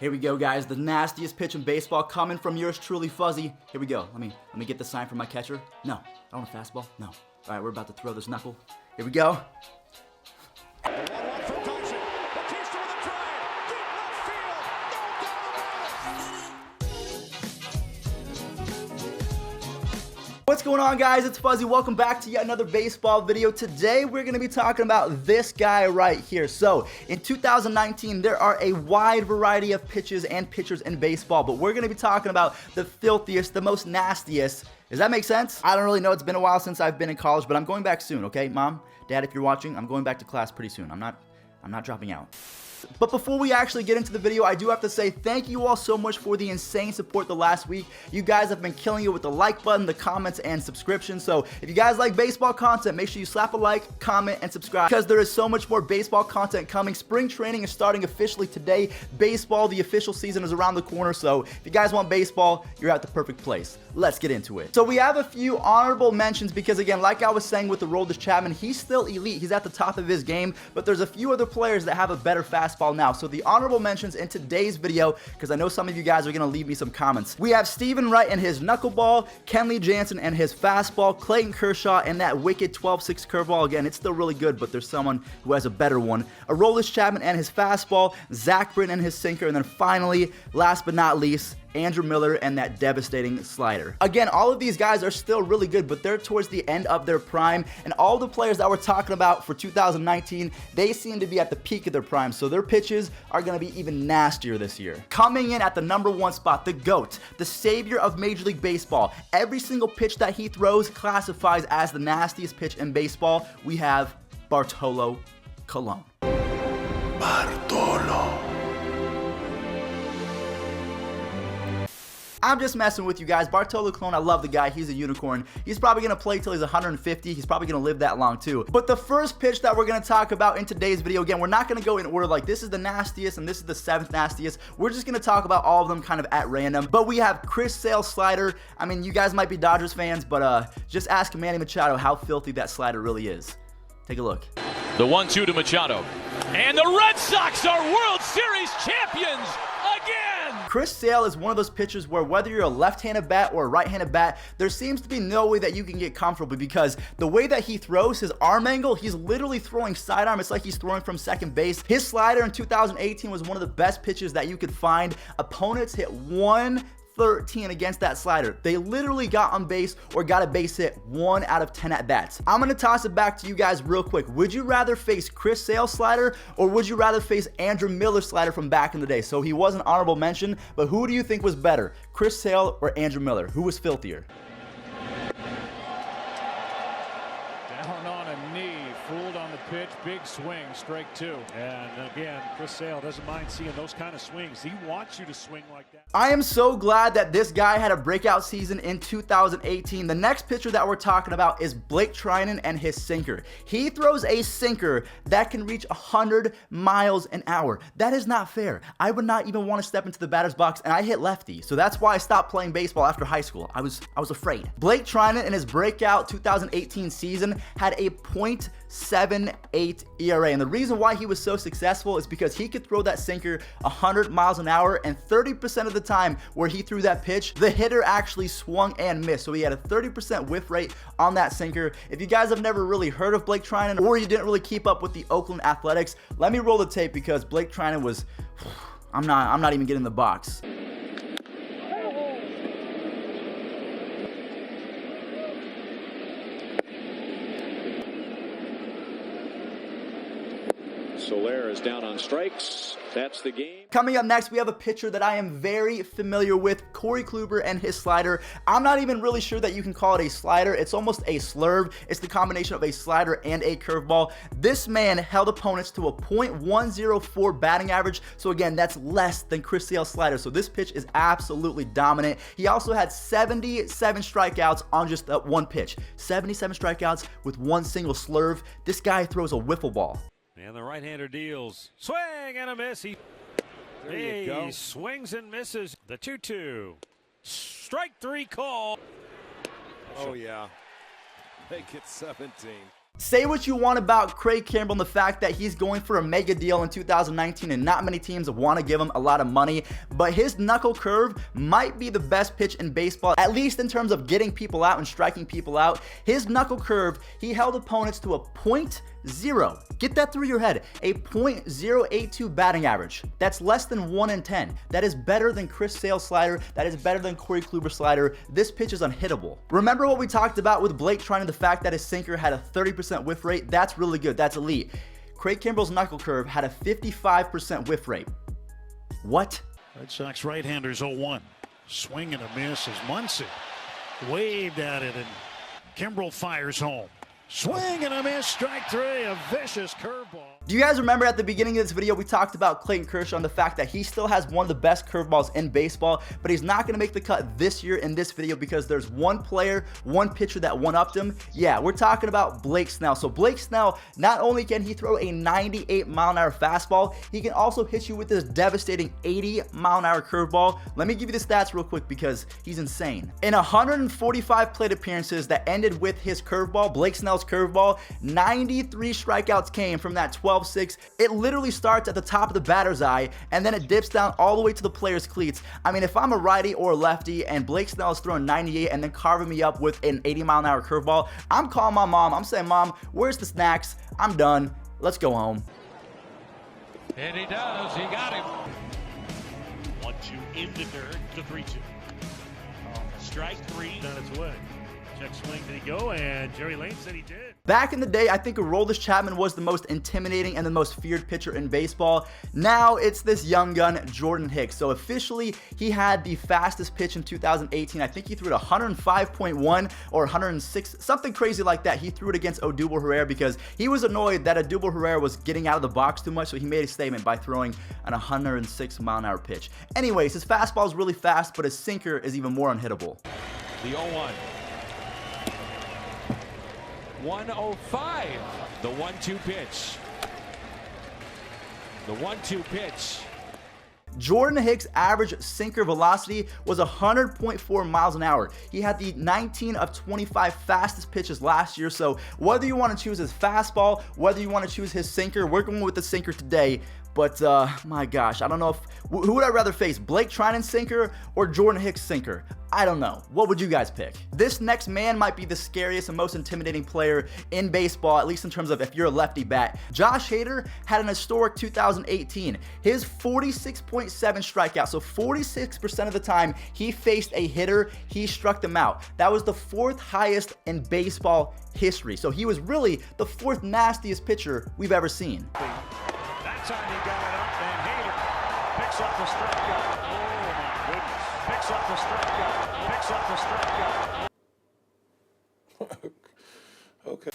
Here we go, guys. The nastiest pitch in baseball coming from yours truly, Fuzzy. Here we go. Let me get the sign from my catcher. No, I want a fastball. No. All right, we're about to throw this knuckle. Here we go. What's going on, guys? It's Fuzzy. Welcome back to yet another baseball video. Today we're going to be talking about this guy right here. So in 2019 there are a wide variety of pitches and pitchers in baseball, but we're going to be talking about the filthiest, the most nastiest. Does that make sense? I don't really know. It's been a while since I've been in college, but I'm going back soon, okay? Mom, Dad, if you're watching, I'm going back to class pretty soon. I'm not dropping out. But before we actually get into the video, I do have to say thank you all so much for the insane support the last week. You guys have been killing it with the like button, the comments, and subscription. So if you guys like baseball content, make sure you slap a like, comment, and subscribe, because there is so much more baseball content coming. Spring training is starting officially today. Baseball, the official season, is around the corner. So if you guys want baseball, you're at the perfect place. Let's get into it. So we have a few honorable mentions because, again, like I was saying with the Aroldis Chapman, he's still elite. He's at the top of his game, but there's a few other players that have a better fastball now. So the honorable mentions in today's video, because I know some of you guys are going to leave me some comments. We have Steven Wright and his knuckleball, Kenley Jansen and his fastball, Clayton Kershaw and that wicked 12-6 curveball. Again, it's still really good, but there's someone who has a better one. Aroldis Chapman and his fastball, Zach Britton and his sinker, and then finally, last but not least, Andrew Miller and that devastating slider. Again, all of these guys are still really good, but they're towards the end of their prime, and all the players that we're talking about for 2019, they seem to be at the peak of their prime, so their pitches are going to be even nastier this year. Coming in at the #1 spot, the GOAT, the savior of Major League Baseball. Every single pitch that he throws classifies as the nastiest pitch in baseball. We have Bartolo Colon. I'm just messing with you guys. Bartolo Colon, I love the guy. He's a unicorn. He's probably going to play till he's 150. He's probably going to live that long too. But the first pitch that we're going to talk about in today's video, again, we're not going to go in order like this is the nastiest and this is the 7th nastiest. We're just going to talk about all of them kind of at random. But we have Chris Sale's slider. I mean, you guys might be Dodgers fans, but just ask Manny Machado how filthy that slider really is. Take a look. The 1-2 to Machado. And the Red Sox are World Series champions again! Chris Sale is one of those pitchers where whether you're a left-handed bat or a right-handed bat, there seems to be no way that you can get comfortable, because the way that he throws, his arm angle, he's literally throwing sidearm. It's like he's throwing from second base. His slider in 2018 was one of the best pitches that you could find. Opponents hit 113 against that slider. They literally got on base or got a base hit 1 out of 10 at bats. I'm gonna toss it back to you guys real quick. Would you rather face Chris Sale's slider, or would you rather face Andrew Miller's slider from back in the day? So he was an honorable mention, but who do you think was better, Chris Sale or Andrew Miller? Who was filthier? Down on a knee, fooled on the pitch, big swing, strike 2. And again, Chris Sale doesn't mind seeing those kind of swings. He wants you to swing like that. I am so glad that this guy had a breakout season in 2018. The next pitcher that we're talking about is Blake Treinen and his sinker. He throws a sinker that can reach 100 miles an hour. That is not fair. I would not even want to step into the batter's box, and I hit lefty, so that's why I stopped playing baseball after high school. I was afraid. Blake Treinen in his breakout 2018 season had a .78 ERA, and the reason why he was so successful is because he could throw that sinker 100 miles an hour, and 30% of the time where he threw that pitch, the hitter actually swung and missed. So he had a 30% whiff rate on that sinker. If you guys have never really heard of Blake Treinen, or you didn't really keep up with the Oakland Athletics, let me roll the tape, because Blake Treinen was, I'm not even getting in the box. Soler is down on strikes. That's the game. Coming up next, we have a pitcher that I am very familiar with, Corey Kluber and his slider. I'm not even really sure that you can call it a slider. It's almost a slurve. It's the combination of a slider and a curveball. This man held opponents to a .104 batting average. So again, that's less than Chris Sale's slider. So this pitch is absolutely dominant. He also had 77 strikeouts on just that one pitch. 77 strikeouts with one single slurve. This guy throws a wiffle ball. And the right-hander deals. Swing and a miss. He swings and misses. The 2-2. Strike 3 call. Oh, yeah. Make it 17. Say what you want about Craig Kimbrel and the fact that he's going for a mega deal in 2019 and not many teams want to give him a lot of money, but his knuckle curve might be the best pitch in baseball, at least in terms of getting people out and striking people out. His knuckle curve, he held opponents to a .0. Get that through your head. A .082 batting average. That's less than 1 in 10. That is better than Chris Sale's slider. That is better than Corey Kluber's slider. This pitch is unhittable. Remember what we talked about with Blake Treinen, the fact that his sinker had a 30% whiff rate? That's really good. That's elite. Craig Kimbrel's knuckle curve had a 55% whiff rate. What? Red Sox right-handers 0-1. Swing and a miss as Muncy waved at it, and Kimbrel fires home. Swing and a miss, strike 3, a vicious curveball. Do you guys remember at the beginning of this video we talked about Clayton Kershaw and the fact that he still has one of the best curveballs in baseball, but he's not going to make the cut this year in this video because there's one player, one pitcher that one-upped him? Yeah, we're talking about Blake Snell. So Blake Snell, not only can he throw a 98-mile-an-hour fastball, he can also hit you with this devastating 80-mile-an-hour curveball. Let me give you the stats real quick because he's insane. In 145 plate appearances that ended with his curveball, Blake Snell's curveball, 93 strikeouts came from that 12-6. It literally starts at the top of the batter's eye and then it dips down all the way to the player's cleats. I mean, if I'm a righty or a lefty and Blake Snell is throwing 98 and then carving me up with an 80-mile-an-hour curveball, I'm calling my mom. I'm saying, Mom, where's the snacks? I'm done. Let's go home. And he does. He got him. 1-2 in the dirt to 3-2. Strike 3 on its way. Check swing, did he go? And Jerry Lane said he did. Back in the day, I think Aroldis Chapman was the most intimidating and the most feared pitcher in baseball. Now it's this young gun, Jordan Hicks. So officially, he had the fastest pitch in 2018. I think he threw it 105.1 or 106, something crazy like that. He threw it against Odubel Herrera because he was annoyed that Odubel Herrera was getting out of the box too much, so he made a statement by throwing an 106-mile-an-hour pitch. Anyways, his fastball is really fast, but his sinker is even more unhittable. The 0-1. 105. The 1-2 pitch. The 1-2 pitch. Jordan Hicks' average sinker velocity was 100.4 miles an hour. He had the 19 of 25 fastest pitches last year. So whether you want to choose his fastball, whether you want to choose his sinker, we're going with the sinker today. But my gosh, I don't know who would I rather face, Blake Treinen's sinker or Jordan Hicks' sinker? I don't know. What would you guys pick? This next man might be the scariest and most intimidating player in baseball, at least in terms of if you're a lefty bat. Josh Hader had an historic 2018. His 46.7 strikeouts, so 46% of the time he faced a hitter, he struck them out. That was the 4th highest in baseball history. So he was really the 4th nastiest pitcher we've ever seen. That time he got it up, and Hader picks up the strikeout. Oh my goodness. Picks up the strikeout. Picks up the strikeout. Okay.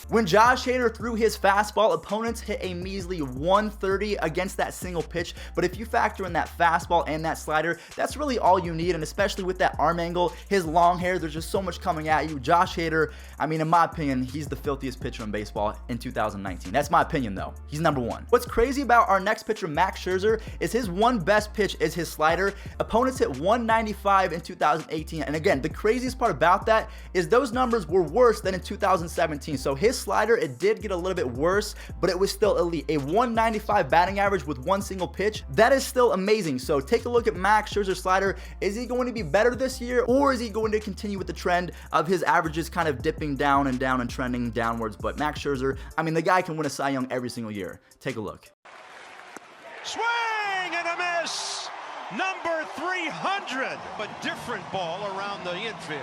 When Josh Hader threw his fastball, opponents hit a measly 130 against that single pitch. But if you factor in that fastball and that slider, that's really all you need. And especially with that arm angle, his long hair, there's just so much coming at you. Josh Hader, I mean, in my opinion, he's the filthiest pitcher in baseball in 2019. That's my opinion, though. He's number 1. What's crazy about our next pitcher, Max Scherzer, is his one best pitch is his slider. Opponents hit 195 in 2018. And again, the craziest part about that is those numbers were worse than in 2017. So his slider, it did get a little bit worse, but it was still elite. A 195 batting average with one single pitch, that is still amazing. So take a look at Max Scherzer's slider. Is he going to be better this year, or is he going to continue with the trend of his averages kind of dipping down and trending downwards? But Max Scherzer, I mean, the guy can win a Cy Young every single year. Take a look. Swing and a miss. Number 300. A different ball around the infield.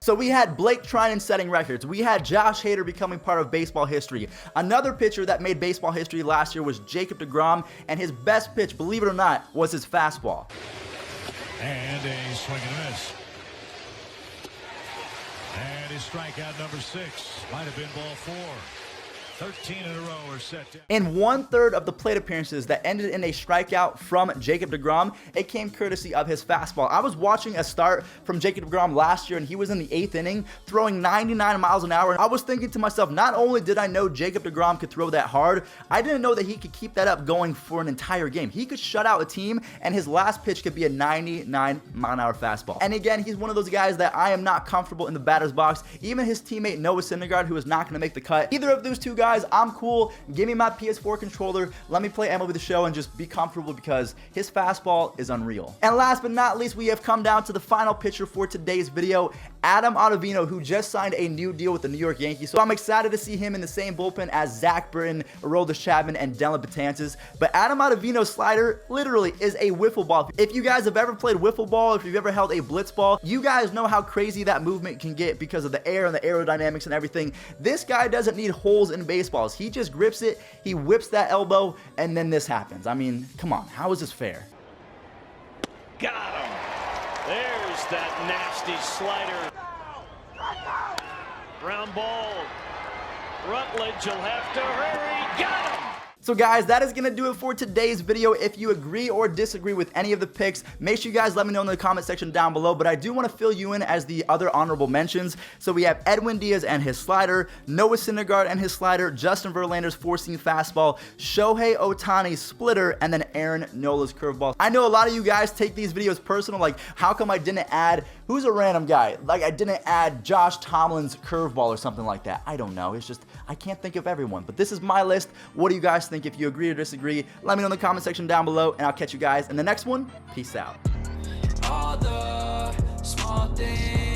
So we had Blake Treinen setting records. We had Josh Hader becoming part of baseball history. Another pitcher that made baseball history last year was Jacob deGrom, and his best pitch, believe it or not, was his fastball. And a swing and a miss. And his strikeout number 6 might have been ball 4. 13 in a row are set down. In 1/3 of the plate appearances that ended in a strikeout from Jacob deGrom, it came courtesy of his fastball. I was watching a start from Jacob deGrom last year, and he was in the 8th inning throwing 99 miles an hour. And I was thinking to myself, not only did I know Jacob deGrom could throw that hard, I didn't know that he could keep that up going for an entire game. He could shut out a team, and his last pitch could be a 99-mile-an-hour fastball. And again, he's one of those guys that I am not comfortable in the batter's box. Even his teammate Noah Syndergaard, who is not going to make the cut. Either of those two guys, I'm cool. Give me my PS4 controller. Let me play MLB The Show and just be comfortable because his fastball is unreal. And last but not least, we have come down to the final pitcher for today's video, Adam Ottavino, who just signed a new deal with the New York Yankees. So I'm excited to see him in the same bullpen as Zach Britton, Aroldis Chapman, and Dylan Betances. But Adam Ottavino's slider literally is a wiffle ball. If you guys have ever played wiffle ball, if you've ever held a blitz ball, you guys know how crazy that movement can get because of the air and the aerodynamics and everything. This guy doesn't need holes in baseballs. He just grips it, he whips that elbow, and then this happens. I mean, come on, how is this fair? Got him. There's that nasty slider. Ground ball. Rutledge will have to hurry. Got him. So guys, that is going to do it for today's video. If you agree or disagree with any of the picks, make sure you guys let me know in the comment section down below. But I do want to fill you in as the other honorable mentions. So we have Edwin Diaz and his slider, Noah Syndergaard and his slider, Justin Verlander's four-seam fastball, Shohei Ohtani's splitter, and then Aaron Nola's curveball. I know a lot of you guys take these videos personal, like how come I didn't add, who's a random guy? Like I didn't add Josh Tomlin's curveball or something like that. I don't know. It's just, I can't think of everyone. But this is my list. What do you guys think? If you agree or disagree, let me know in the comment section down below, and I'll catch you guys in the next one. Peace out. All the small things.